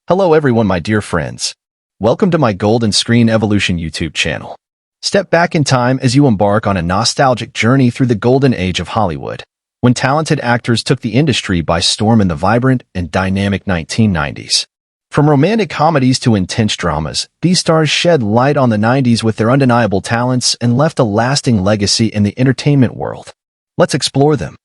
Hello everyone, my dear friends. Welcome to my Golden Screen Evolution YouTube channel. Step back in time as you embark on a nostalgic journey through the golden age of Hollywood, when talented actors took the industry by storm in the vibrant and dynamic 1990s. From romantic comedies to intense dramas, these stars shed light on the 90s with their undeniable talents and left a lasting legacy in the entertainment world. Let's explore them.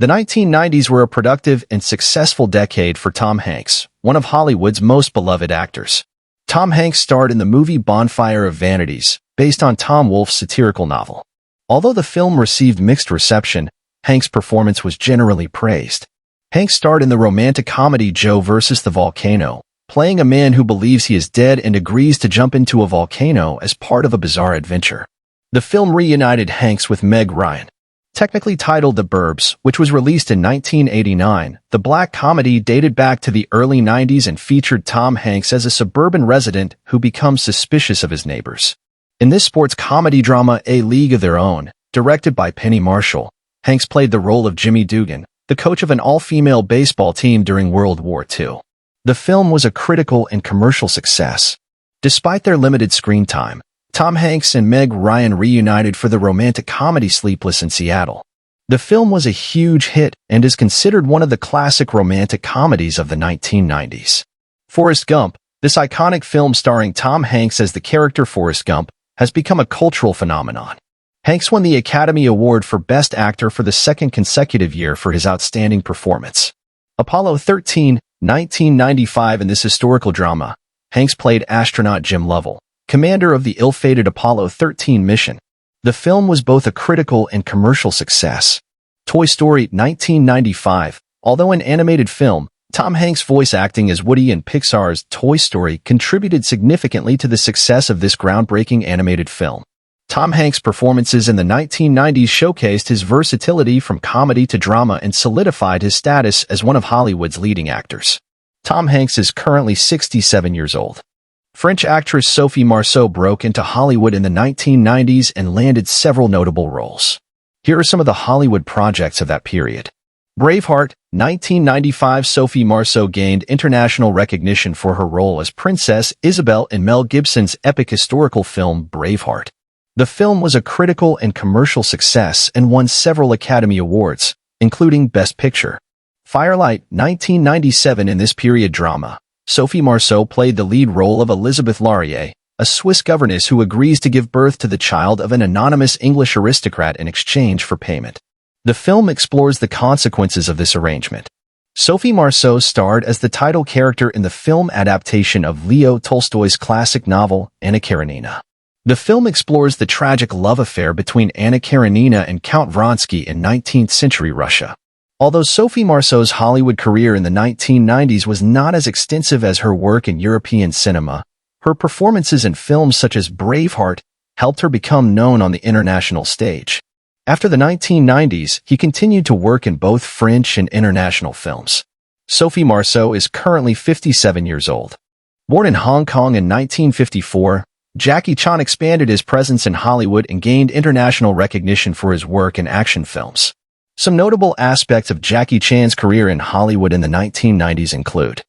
The 1990s were a productive and successful decade for Tom Hanks, one of Hollywood's most beloved actors. Tom Hanks starred in the movie Bonfire of Vanities, based on Tom Wolfe's satirical novel. Although the film received mixed reception, Hanks' performance was generally praised. Hanks starred in the romantic comedy Joe vs. the Volcano, playing a man who believes he is dead and agrees to jump into a volcano as part of a bizarre adventure. The film reunited Hanks with Meg Ryan. Technically titled The Burbs, which was released in 1989, the black comedy dated back to the early 90s and featured Tom Hanks as a suburban resident who becomes suspicious of his neighbors. In this sports comedy drama A League of Their Own, directed by Penny Marshall, Hanks played the role of Jimmy Dugan, the coach of an all-female baseball team during World War II. The film was a critical and commercial success. Despite their limited screen time, Tom Hanks and Meg Ryan reunited for the romantic comedy Sleepless in Seattle. The film was a huge hit and is considered one of the classic romantic comedies of the 1990s. Forrest Gump, this iconic film starring Tom Hanks as the character Forrest Gump, has become a cultural phenomenon. Hanks won the Academy Award for Best Actor for the second consecutive year for his outstanding performance. Apollo 13, 1995. In this historical drama, Hanks played astronaut Jim Lovell, commander of the ill-fated Apollo 13 mission. The film was both a critical and commercial success. Toy Story 1995. Although an animated film, Tom Hanks' voice acting as Woody in Pixar's Toy Story contributed significantly to the success of this groundbreaking animated film. Tom Hanks' performances in the 1990s showcased his versatility from comedy to drama and solidified his status as one of Hollywood's leading actors. Tom Hanks is currently 67 years old. French actress Sophie Marceau broke into Hollywood in the 1990s and landed several notable roles. Here are some of the Hollywood projects of that period. Braveheart, 1995. Sophie Marceau gained international recognition for her role as Princess Isabel in Mel Gibson's epic historical film Braveheart. The film was a critical and commercial success and won several Academy Awards, including Best Picture. Firelight, 1997. In this period drama, Sophie Marceau played the lead role of Elizabeth Laurier, a Swiss governess who agrees to give birth to the child of an anonymous English aristocrat in exchange for payment. The film explores the consequences of this arrangement. Sophie Marceau starred as the title character in the film adaptation of Leo Tolstoy's classic novel, Anna Karenina. The film explores the tragic love affair between Anna Karenina and Count Vronsky in 19th-century Russia. Although Sophie Marceau's Hollywood career in the 1990s was not as extensive as her work in European cinema, her performances in films such as Braveheart helped her become known on the international stage. After the 1990s, he continued to work in both French and international films. Sophie Marceau is currently 57 years old. Born in Hong Kong in 1954, Jackie Chan expanded his presence in Hollywood and gained international recognition for his work in action films. Some notable aspects of Jackie Chan's career in Hollywood in the 1990s include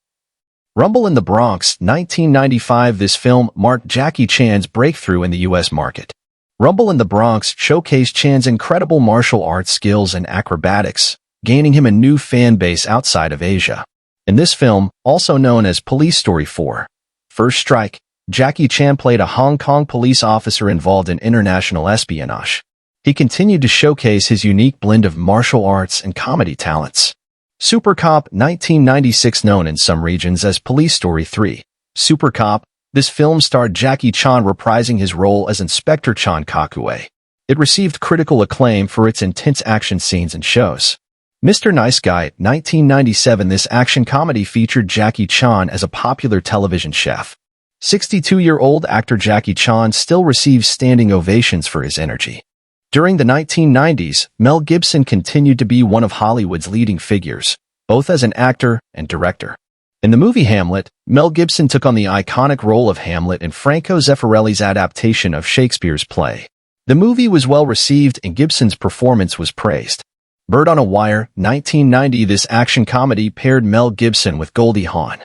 Rumble in the Bronx, 1995. This film marked Jackie Chan's breakthrough in the U.S. market. Rumble in the Bronx showcased Chan's incredible martial arts skills and acrobatics, gaining him a new fan base outside of Asia. In this film, also known as Police Story 4, First Strike, Jackie Chan played a Hong Kong police officer involved in international espionage. He continued to showcase his unique blend of martial arts and comedy talents. Super Cop, 1996. Known in some regions as Police Story 3, Super Cop, this film starred Jackie Chan reprising his role as Inspector Chan Kakue. It received critical acclaim for its intense action scenes and shows. Mr. Nice Guy, 1997. This action comedy featured Jackie Chan as a popular television chef. 62-year-old actor Jackie Chan still receives standing ovations for his energy. During the 1990s, Mel Gibson continued to be one of Hollywood's leading figures, both as an actor and director. In the movie Hamlet, Mel Gibson took on the iconic role of Hamlet in Franco Zeffirelli's adaptation of Shakespeare's play. The movie was well received and Gibson's performance was praised. Bird on a Wire, 1990. This action comedy paired Mel Gibson with Goldie Hawn.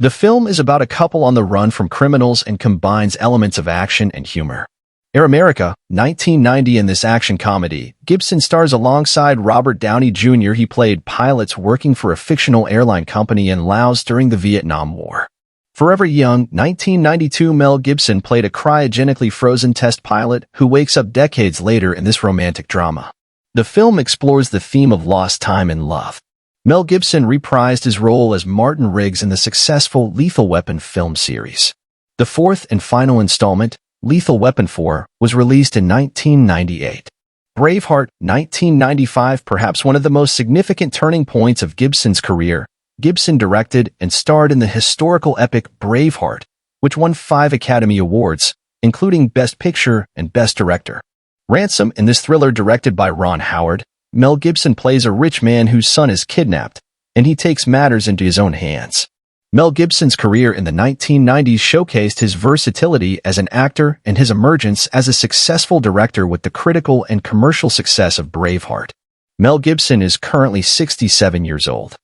The film is about a couple on the run from criminals and combines elements of action and humor. Air America, 1990. In this action comedy, Gibson stars alongside Robert Downey Jr. He played pilots working for a fictional airline company in Laos during the Vietnam War. Forever Young, 1992. Mel Gibson played a cryogenically frozen test pilot who wakes up decades later in this romantic drama. The film explores the theme of lost time and love. Mel Gibson reprised his role as Martin Riggs in the successful Lethal Weapon film series. The fourth and final installment, Lethal Weapon 4, was released in 1998. Braveheart, 1995. Perhaps one of the most significant turning points of Gibson's career, Gibson directed and starred in the historical epic Braveheart, which won 5 Academy Awards, including Best Picture and Best Director. Ransom. In this thriller directed by Ron Howard, Mel Gibson plays a rich man whose son is kidnapped, and he takes matters into his own hands. Mel Gibson's career in the 1990s showcased his versatility as an actor and his emergence as a successful director with the critical and commercial success of Braveheart. Mel Gibson is currently 67 years old.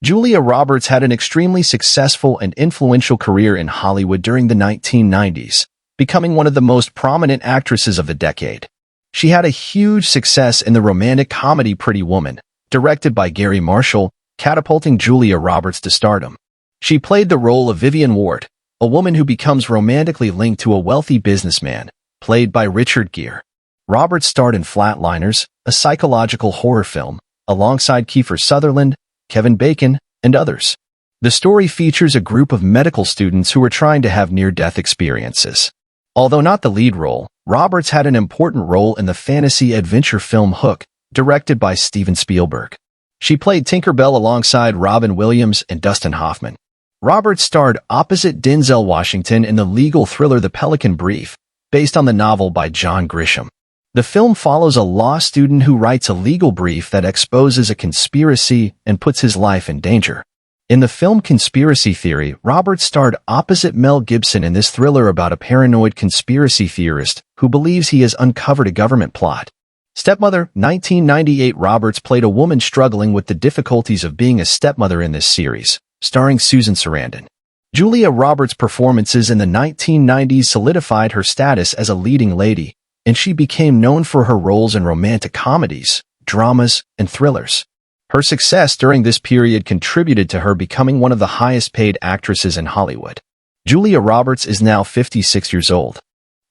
Julia Roberts had an extremely successful and influential career in Hollywood during the 1990s, becoming one of the most prominent actresses of the decade. She had a huge success in the romantic comedy Pretty Woman, directed by Gary Marshall, catapulting Julia Roberts to stardom. She played the role of Vivian Ward, a woman who becomes romantically linked to a wealthy businessman, played by Richard Gere. Roberts starred in Flatliners, a psychological horror film, alongside Kiefer Sutherland, Kevin Bacon, and others. The story features a group of medical students who are trying to have near-death experiences. Although not the lead role, Roberts had an important role in the fantasy adventure film Hook, directed by Steven Spielberg. She played Tinkerbell alongside Robin Williams and Dustin Hoffman. Roberts starred opposite Denzel Washington in the legal thriller The Pelican Brief, based on the novel by John Grisham. The film follows a law student who writes a legal brief that exposes a conspiracy and puts his life in danger. In the film Conspiracy Theory, Roberts starred opposite Mel Gibson in this thriller about a paranoid conspiracy theorist who believes he has uncovered a government plot. Stepmother, 1998. Roberts played a woman struggling with the difficulties of being a stepmother in this series, starring Susan Sarandon. Julia Roberts' performances in the 1990s solidified her status as a leading lady, and she became known for her roles in romantic comedies, dramas, and thrillers. Her success during this period contributed to her becoming one of the highest-paid actresses in Hollywood. Julia Roberts is now 56 years old.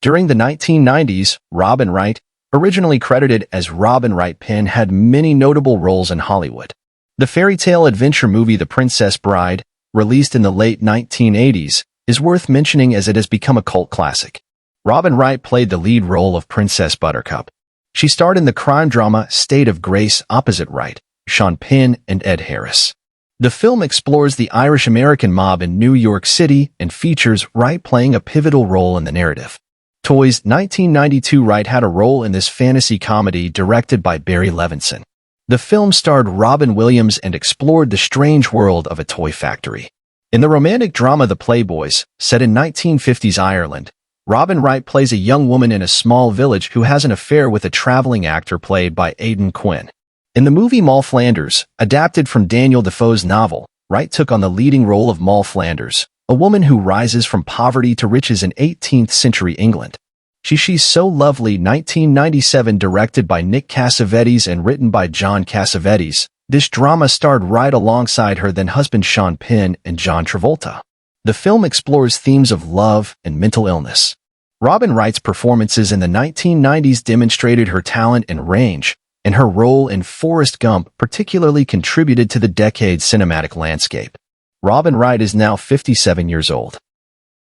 During the 1990s, Robin Wright, originally credited as Robin Wright Penn, had many notable roles in Hollywood. The fairy tale adventure movie The Princess Bride, released in the late 1980s, is worth mentioning as it has become a cult classic. Robin Wright played the lead role of Princess Buttercup. She starred in the crime drama State of Grace opposite Wright, Sean Penn, and Ed Harris. The film explores the Irish-American mob in New York City and features Wright playing a pivotal role in the narrative. Toys, 1992. Wright had a role in this fantasy comedy directed by Barry Levinson. The film starred Robin Williams and explored the strange world of a toy factory. In the romantic drama The Playboys, set in 1950s Ireland, Robin Wright plays a young woman in a small village who has an affair with a traveling actor played by Aidan Quinn. In the movie Moll Flanders, adapted from Daniel Defoe's novel, Wright took on the leading role of Moll Flanders, a woman who rises from poverty to riches in 18th century England. She's So Lovely, 1997, directed by Nick Cassavetes and written by John Cassavetes. This drama starred Wright alongside her then-husband Sean Penn and John Travolta. The film explores themes of love and mental illness. Robin Wright's performances in the 1990s demonstrated her talent and range, and her role in Forrest Gump particularly contributed to the decade's cinematic landscape. Robin Wright is now 57 years old.